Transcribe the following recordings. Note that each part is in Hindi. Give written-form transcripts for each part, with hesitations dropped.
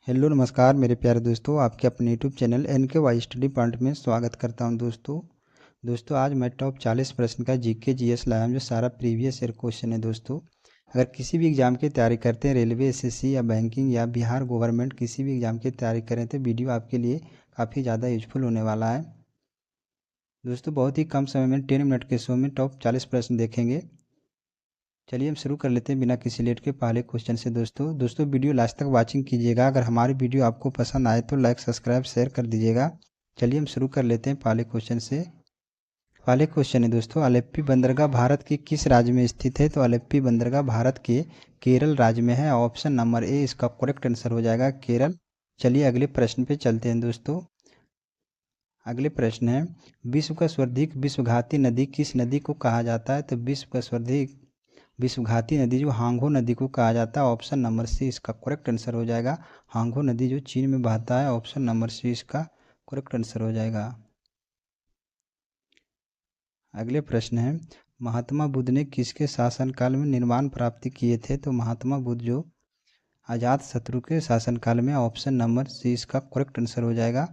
हेलो नमस्कार मेरे प्यारे दोस्तों, आपके अपने YouTube channel NKY study point में स्वागत करता हूं। दोस्तों आज मैं टॉप 40 प्रश्न का जीके जीएस लाया हूं, जो सारा प्रीवियस ईयर क्वेश्चन है। दोस्तों अगर किसी भी एग्ज़ाम की तैयारी करते हैं, रेलवे, एसएससी या बैंकिंग या बिहार गवर्नमेंट किसी भी एग्ज़ाम की तैयारी करें तो वीडियो आपके लिए काफ़ी ज़्यादा यूजफुल होने वाला है। दोस्तों बहुत ही कम समय में 10 मिनट के शो में टॉप 40 प्रश्न देखेंगे। चलिए हम शुरू कर लेते हैं बिना किसी लेट के पहले क्वेश्चन से। दोस्तों वीडियो लास्ट तक वाचिंग कीजिएगा। अगर हमारी वीडियो आपको पसंद आए तो लाइक सब्सक्राइब शेयर कर दीजिएगा। चलिए हम शुरू कर लेते हैं पहले क्वेश्चन से। पहले क्वेश्चन है दोस्तों, अलेप्पी बंदरगाह भारत के किस राज्य में स्थित है? तो अलेप्पी बंदरगाह भारत के केरल राज्य में है। ऑप्शन नंबर ए इसका करेक्ट आंसर हो जाएगा, केरल। चलिए अगले प्रश्न पे चलते हैं दोस्तों। अगले प्रश्न है, विश्व का सर्वाधिक विश्वघाती नदी किस नदी को कहा जाता है? तो विश्व का सर्वाधिक विश्वघाती नदी जो हांगो नदी को कहा जाता है। ऑप्शन नंबर सी इसका करेक्ट आंसर हो जाएगा, हांगो नदी जो चीन में बहता है। ऑप्शन नंबर सी इसका करेक्ट आंसर हो जाएगा। अगले प्रश्न है, महात्मा बुद्ध ने किसके शासनकाल में निर्वाण प्राप्ति किए थे? तो महात्मा बुद्ध जो अजात शत्रु के शासनकाल में। ऑप्शन नंबर सी इसका करेक्ट आंसर हो जाएगा।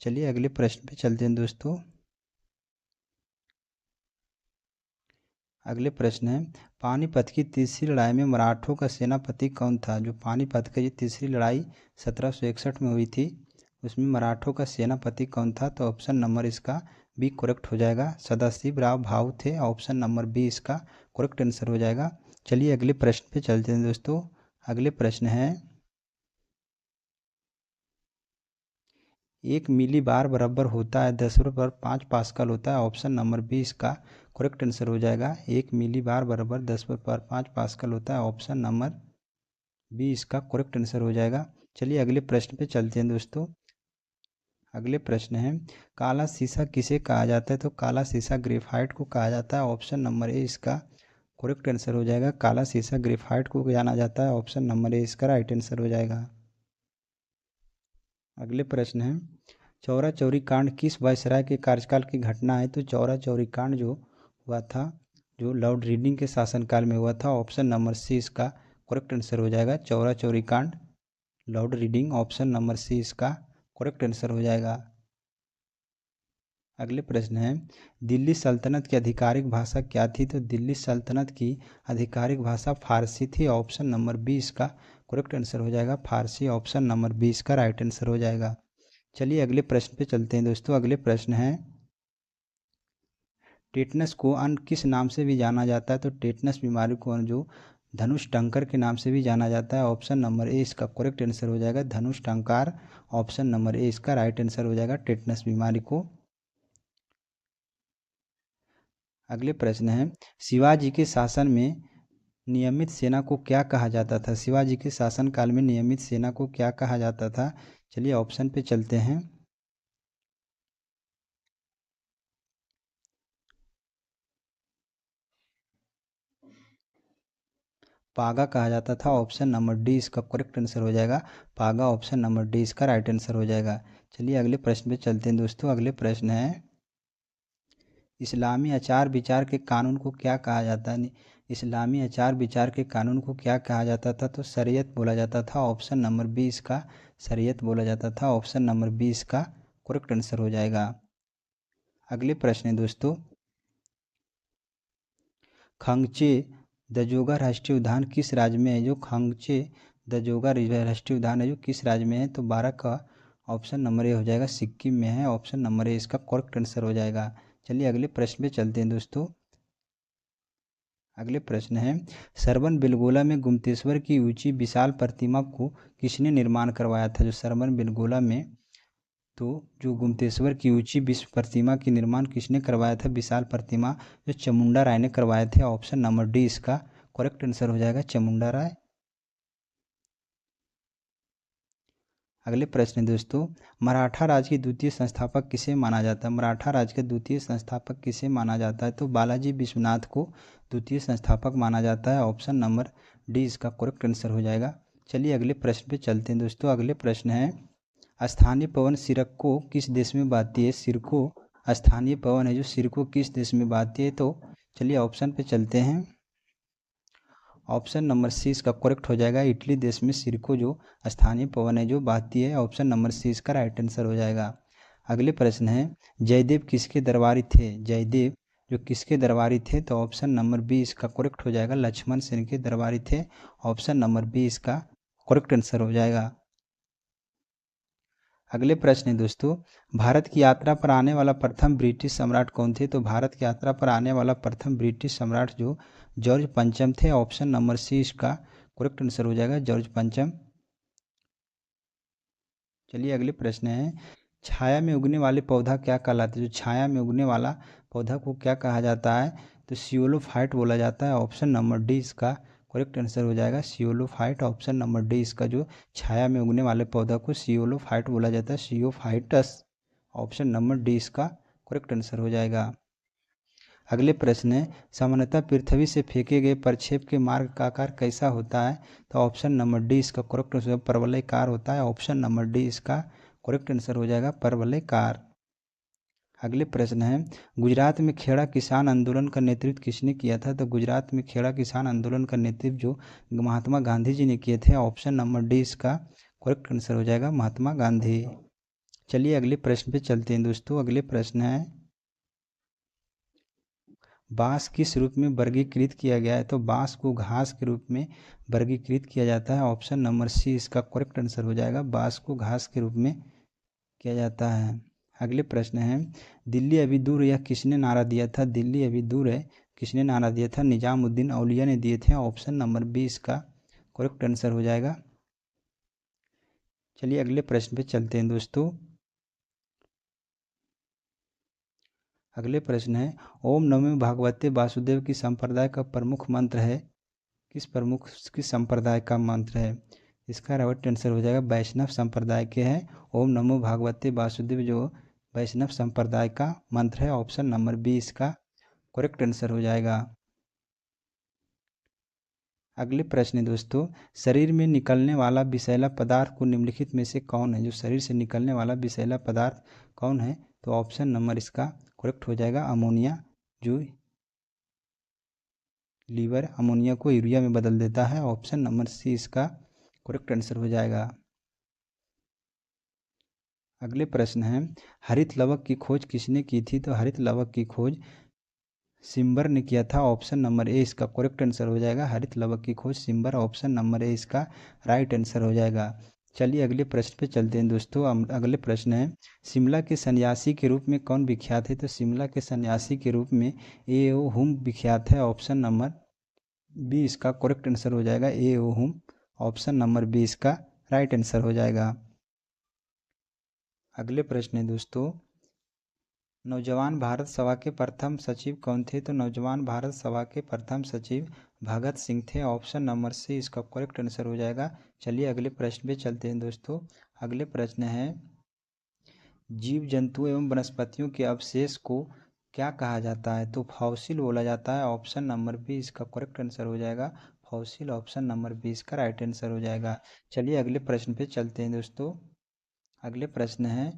चलिए अगले प्रश्न पे चलते हैं दोस्तों। अगले प्रश्न है, पानीपत की तीसरी लड़ाई में मराठों का सेनापति कौन था? जो पानीपत की तीसरी लड़ाई 1761 में हुई थी, उसमें मराठों का सेनापति कौन था? तो ऑप्शन नंबर इसका बी करेक्ट हो जाएगा, सदाशिव राव भाऊ थे। ऑप्शन नंबर बी इसका करेक्ट आंसर हो जाएगा। चलिए अगले प्रश्न पे चलते हैं दोस्तों। अगले प्रश्न है, 1 मिली बार बराबर होता है 10^5 पास्कल होता है। ऑप्शन नंबर बी इसका करेक्ट आंसर हो जाएगा, 1 मिली बार बराबर 10^5 पास्कल होता है। ऑप्शन नंबर बी इसका करेक्ट आंसर हो जाएगा। चलिए अगले प्रश्न पे चलते हैं दोस्तों। अगले प्रश्न है, काला शीशा किसे कहा जाता है? तो काला शीशा ग्रेफाइट को कहा जाता है। ऑप्शन नंबर ए इसका करेक्ट आंसर हो जाएगा, काला शीशा ग्रेफाइट को जाना जाता है। ऑप्शन नंबर ए इसका राइट आंसर हो जाएगा। अगले प्रश्न है, चौरा चौरी कांड किस वायसराय के कार्यकाल की घटना है? तो चौरा चौरी कांड जो हुआ था, जो लॉर्ड रीडिंग के शासनकाल में हुआ था। ऑप्शन नंबर सी इसका करेक्ट आंसर हो जाएगा, चौरा चौरी कांड Lord Reading. Option number C इसका करेक्ट आंसर हो जाएगा। अगले प्रश्न है, दिल्ली सल्तनत की आधिकारिक भाषा क्या थी? तो दिल्ली सल्तनत की आधिकारिक भाषा फारसी थी। ऑप्शन नंबर बी इसका करेक्ट आंसर हो जाएगा, फारसी। ऑप्शन नंबर बी इसका राइट आंसर हो जाएगा। चलिए अगले प्रश्न पे चलते हैं दोस्तों। अगले प्रश्न है, टेटनस को अन्य किस नाम से भी जाना जाता है? तो टेटनस बीमारी को जो धनुष टंकर के नाम से भी जाना जाता है। ऑप्शन नंबर ए इसका करेक्ट आंसर हो जाएगा, धनुष टंकार। ऑप्शन नंबर ए इसका राइट आंसर हो जाएगा, टेटनस बीमारी को। अगले प्रश्न है, शिवाजी के शासन में नियमित सेना को क्या कहा जाता था? शिवाजी के शासनकाल में नियमित सेना को क्या कहा जाता था? चलिए ऑप्शन पे चलते हैं। पागा कहा जाता था। ऑप्शन नंबर डी इसका करेक्ट आंसर हो जाएगा, पागा। ऑप्शन नंबर डी इसका राइट आंसर हो जाएगा। चलिए अगले प्रश्न पे चलते हैं दोस्तों। अगले प्रश्न है, इस्लामी आचार विचार के कानून को क्या कहा जाता है? इस्लामी आचार विचार के कानून को क्या कहा जाता था? तो शरीयत बोला जाता था। ऑप्शन नंबर बी इसका शरीयत बोला जाता था। ऑप्शन नंबर बी इसका करेक्ट आंसर हो जाएगा। अगले प्रश्न है दोस्तों, खंगचे दजोगा राष्ट्रीय उद्यान किस राज्य में है? जो खंगचे दजोगा राष्ट्रीय उद्यान है जो किस राज्य में है? तो 12 का ऑप्शन नंबर ए हो जाएगा, सिक्किम में है। ऑप्शन नंबर ए इसका करेक्ट आंसर हो जाएगा। चलिए अगले प्रश्न पे चलते हैं दोस्तों। अगले प्रश्न है, सरवन बेलगोला में गुप्तेश्वर की ऊंची विशाल प्रतिमा को किसने निर्माण करवाया था? जो सरवन बेलगोला में तो जो गुप्तेश्वर की ऊंची विश्व प्रतिमा की निर्माण किसने करवाया था? विशाल प्रतिमा जो चामुंडा राय ने करवाए थे। ऑप्शन नंबर डी इसका करेक्ट आंसर हो जाएगा, चामुंडा राय। अगले प्रश्न है दोस्तों, मराठा राज्य के द्वितीय संस्थापक किसे माना जाता है? मराठा राज्य के द्वितीय संस्थापक किसे माना जाता है? तो बालाजी विश्वनाथ को द्वितीय संस्थापक माना जाता है। ऑप्शन नंबर डी इसका करेक्ट आंसर हो जाएगा। चलिए अगले प्रश्न पे चलते हैं दोस्तों। अगले प्रश्न है, स्थानीय पवन सिरको किस देश में बहती है? सिरको स्थानीय पवन है जो सिरको किस देश में बहती है? तो चलिए ऑप्शन पे चलते हैं। ऑप्शन नंबर सी इसका करेक्ट हो जाएगा। इटली देश में सिरको जो स्थानीय पवन है जो बहती है, ऑप्शन नंबर सी इसका राइट आंसर हो जाएगा। अगले प्रश्न है, जयदेव किसके दरबारी थे? जयदेव जो किसके दरबारी थे? तो ऑप्शन नंबर बी इसका करेक्ट हो जाएगा। लक्ष्मण सेन के दरबारी थे, ऑप्शन नंबर बी इसका करेक्ट आंसर हो जाएगा। अगले प्रश्न है दोस्तों, भारत की यात्रा पर आने वाला प्रथम ब्रिटिश सम्राट कौन थे? तो भारत की यात्रा पर आने वाला प्रथम ब्रिटिश सम्राट जो जॉर्ज पंचम थे, ऑप्शन नंबर सी इसका करेक्ट आंसर हो जाएगा, जॉर्ज पंचम। चलिए अगले प्रश्न है, छाया में उगने वाले पौधा क्या कहलाते हैं? जो छाया में उगने वाला पौधा को क्या कहा जाता है? तो सियोलोफाइट बोला जाता है, ऑप्शन नंबर डी इसका करेक्ट आंसर हो जाएगा, सियोलोफाइट। ऑप्शन नंबर डी इसका जो छाया में उगने वाले पौधा को सियोलोफाइट बोला जाता है, सियोफाइटस। ऑप्शन नंबर डी इसका करेक्ट आंसर हो जाएगा। अगले प्रश्न है, सामान्यतः पृथ्वी से फेंके गए प्रक्षेप के मार्ग का आकार कैसा होता है? तो ऑप्शन नंबर डी इसका करेक्ट आंसर परवलयकार होता है, ऑप्शन नंबर डी इसका करेक्ट आंसर हो जाएगा, परवलयकार। अगले प्रश्न है, गुजरात में खेड़ा किसान आंदोलन का नेतृत्व किसने किया था? तो गुजरात में खेड़ा किसान आंदोलन का नेतृत्व जो महात्मा गांधी जी ने किए थे, ऑप्शन नंबर डी इसका करेक्ट आंसर हो जाएगा, महात्मा गांधी। चलिए अगले प्रश्न पे चलते हैं दोस्तों। अगले प्रश्न है, बांस किस रूप में वर्गीकृत किया गया है? तो बांस को घास के रूप में वर्गीकृत किया जाता है, ऑप्शन नंबर सी इसका करेक्ट आंसर हो जाएगा, बांस को घास के रूप में किया जाता है। अगले प्रश्न है, दिल्ली अभी दूर यह किसने नारा दिया था? दिल्ली अभी दूर है किसने नारा दिया था? निजामुद्दीन औलिया ने दिए थे, ऑप्शन नंबर बी इसका करेक्ट आंसर हो जाएगा। चलिए अगले प्रश्न पे चलते हैं दोस्तों। अगले प्रश्न है, ओम नमो भगवते वासुदेव की संप्रदाय का प्रमुख मंत्र है? किस संप्रदाय का मंत्र है? इसका राइट आंसर हो जाएगा, वैष्णव संप्रदाय के हैं। ओम नमो भगवते वासुदेव जो वैष्णव संप्रदाय का मंत्र है, ऑप्शन नंबर बी इसका करेक्ट आंसर हो जाएगा। अगले प्रश्न है दोस्तों, शरीर में निकलने वाला विषैला पदार्थ को निम्नलिखित में से कौन है? जो शरीर से निकलने वाला विषैला पदार्थ कौन है? तो ऑप्शन नंबर इसका करेक्ट हो जाएगा, अमोनिया। जो लीवर अमोनिया को यूरिया में बदल देता है, ऑप्शन नंबर सी इसका करेक्ट आंसर हो जाएगा। अगले प्रश्न है, हरित लवक की खोज किसने की थी? तो हरित लवक की खोज सिम्बर ने किया था, ऑप्शन नंबर ए इसका करेक्ट आंसर हो जाएगा, हरित लवक की खोज सिम्बर, ऑप्शन नंबर ए इसका राइट आंसर हो जाएगा। चलिए अगले प्रश्न पे चलते हैं दोस्तों। अगले प्रश्न है, शिमला के सन्यासी के रूप में कौन विख्यात है? तो शिमला के सन्यासी के रूप में ए ओ हुम विख्यात है, ऑप्शन नंबर बी इसका करेक्ट आंसर हो जाएगा, ए ओ हुम। ऑप्शन नंबर बी इसका राइट आंसर हो जाएगा। अगले प्रश्न है दोस्तों, नौजवान भारत सभा के प्रथम सचिव कौन थे? तो नौजवान भारत सभा के प्रथम सचिव भगत सिंह थे, ऑप्शन नंबर सी इसका करेक्ट आंसर हो जाएगा। चलिए अगले प्रश्न पे चलते हैं दोस्तों। अगले प्रश्न है, जीव जंतु एवं वनस्पतियों के अवशेष को क्या कहा जाता है? तो फॉसिल बोला जाता है, ऑप्शन नंबर बी इसका करेक्ट आंसर हो जाएगा, फॉसिल। ऑप्शन नंबर बी इसका राइट आंसर हो जाएगा। चलिए अगले प्रश्न पे चलते हैं दोस्तों। अगले प्रश्न है,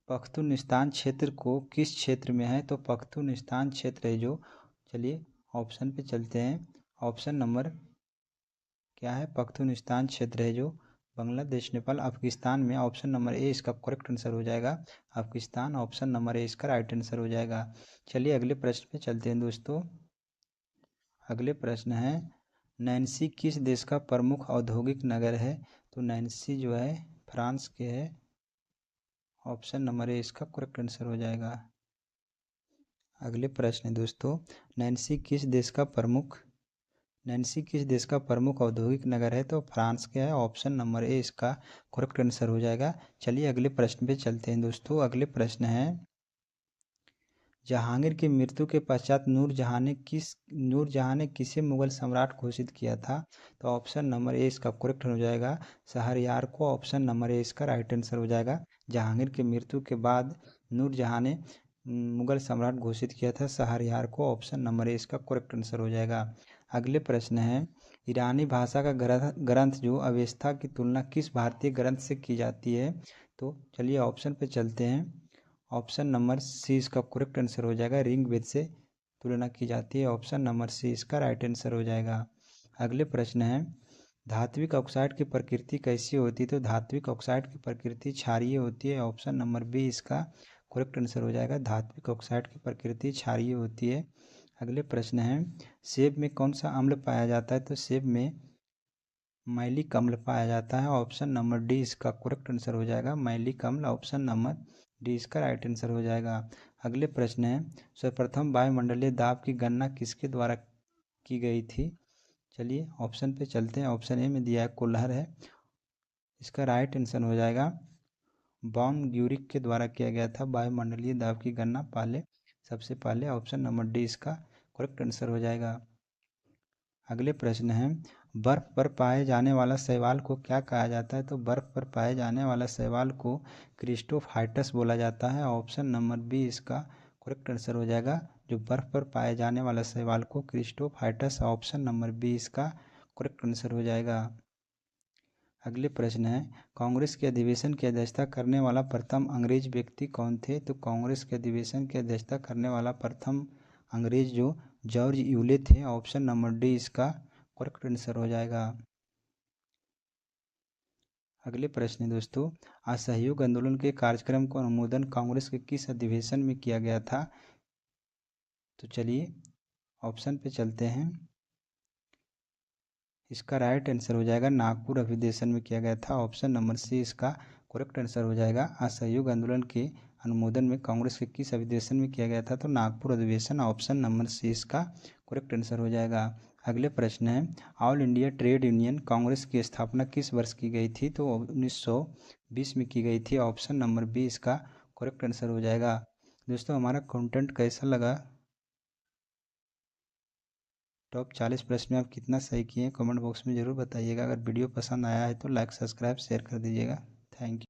पख्तूनिस्तान क्षेत्र को किस क्षेत्र में है? तो पख्तूनिस्तान क्षेत्र है जो, चलिए ऑप्शन पे चलते हैं। ऑप्शन नंबर क्या है? पख्तूनिस्तान क्षेत्र है जो बांग्लादेश, नेपाल, अफगानिस्तान में, ऑप्शन नंबर ए इसका करेक्ट आंसर हो जाएगा, अफगानिस्तान। ऑप्शन नंबर ए इसका राइट आंसर हो जाएगा। चलिए अगले प्रश्न पे चलते हैं दोस्तों। अगले प्रश्न है, नैन्सी किस देश का प्रमुख औद्योगिक नगर है? तो नैन्सी जो है फ्रांस के है, ऑप्शन नंबर ए इसका करेक्ट आंसर हो जाएगा। अगले प्रश्न है दोस्तों, नैन्सी किस देश का प्रमुख औद्योगिक नगर है? तो फ्रांस के है, ऑप्शन नंबर ए इसका करेक्ट आंसर हो जाएगा। चलिए अगले प्रश्न पे चलते हैं दोस्तों। अगले प्रश्न है, जहांगीर की मृत्यु के पश्चात नूरजहां ने किसे मुगल सम्राट घोषित किया था? तो ऑप्शन नंबर ए इसका करेक्ट हो जाएगा, शहरयार को। ऑप्शन नंबर ए इसका राइट आंसर हो जाएगा। जहांगीर की मृत्यु के बाद नूरजहां ने मुगल सम्राट घोषित किया था शहरयार को, ऑप्शन नंबर ए इसका करेक्ट आंसर हो जाएगा। अगले प्रश्न है, ईरानी भाषा का ग्रंथ जो अवेस्ता की तुलना किस भारतीय ग्रंथ से की जाती है? तो चलिए ऑप्शन पे चलते हैं। ऑप्शन नंबर सी इसका करेक्ट आंसर हो जाएगा, ऋग्वेद से तुलना की जाती है, ऑप्शन नंबर सी इसका राइट आंसर हो जाएगा। अगले प्रश्न है, धात्विक ऑक्साइड की प्रकृति कैसी होती है? तो धात्विक ऑक्साइड की प्रकृति क्षारीय होती है। ऑप्शन नंबर बी इसका करेक्ट आंसर हो जाएगा। धात्विक ऑक्साइड की प्रकृति क्षारीय होती है। अगले प्रश्न है, सेब में कौन सा अम्ल पाया जाता है? तो सेब में मैलिक अम्ल पाया जाता है। ऑप्शन नंबर डी इसका करेक्ट आंसर हो जाएगा। मैलिक अम्ल ऑप्शन नंबर डी इसका राइट आंसर हो जाएगा। अगले प्रश्न है, सर्वप्रथम वायुमंडलीय दाब की गणना किसके द्वारा की गई थी? चलिए ऑप्शन पे चलते हैं। ऑप्शन ए में दिया है कोल्हर है, इसका राइट आंसर हो जाएगा। बॉन ग्यूरिक के द्वारा किया गया था वायुमंडलीय दाब की गणना सबसे पहले। ऑप्शन नंबर डी इसका करेक्ट आंसर हो जाएगा। अगले प्रश्न है, बर्फ पर पाए जाने वाला शैवाल को क्या कहा जाता है? तो बर्फ पर पाए जाने वाला शैवाल को क्रिस्टोफाइटस बोला जाता है। ऑप्शन नंबर बी इसका करेक्ट आंसर हो जाएगा। जो बर्फ पर पाए जाने वाला शैवाल को क्रिस्टोफाइटस, ऑप्शन नंबर बी इसका करेक्ट आंसर हो जाएगा। अगले प्रश्न है, कांग्रेस के अधिवेशन की अध्यक्षता करने वाला प्रथम अंग्रेज व्यक्ति कौन थे? तो कांग्रेस के अधिवेशन की अध्यक्षता करने वाला प्रथम अंग्रेज जो जॉर्ज यूले थे। ऑप्शन नंबर डी इसका करेक्ट आंसर हो जाएगा। अगले प्रश्न है दोस्तों, असहयोग आंदोलन के कार्यक्रम का अनुमोदन कांग्रेस के किस अधिवेशन में किया गया था? तो चलिए ऑप्शन पे चलते हैं। इसका राइट आंसर हो जाएगा नागपुर अधिवेशन में किया गया था। ऑप्शन नंबर सी इसका करेक्ट आंसर हो जाएगा। असहयोग आंदोलन के अनुमोदन में कांग्रेस के किस अधिवेशन में किया गया था? तो नागपुर अधिवेशन, ऑप्शन नंबर सी इसका करेक्ट आंसर हो जाएगा। अगले प्रश्न है, all India trade union Congress की स्थापना किस वर्ष की गई थी? तो 1920 में की गई थी। ऑप्शन नंबर बी इसका करेक्ट आंसर हो जाएगा। दोस्तों हमारा कंटेंट कैसा लगा? टॉप 40 प्रश्न में आप कितना सही किए हैं कमेंट बॉक्स में ज़रूर बताइएगा। अगर वीडियो पसंद आया है तो लाइक सब्सक्राइब शेयर कर दीजिएगा। Thank you.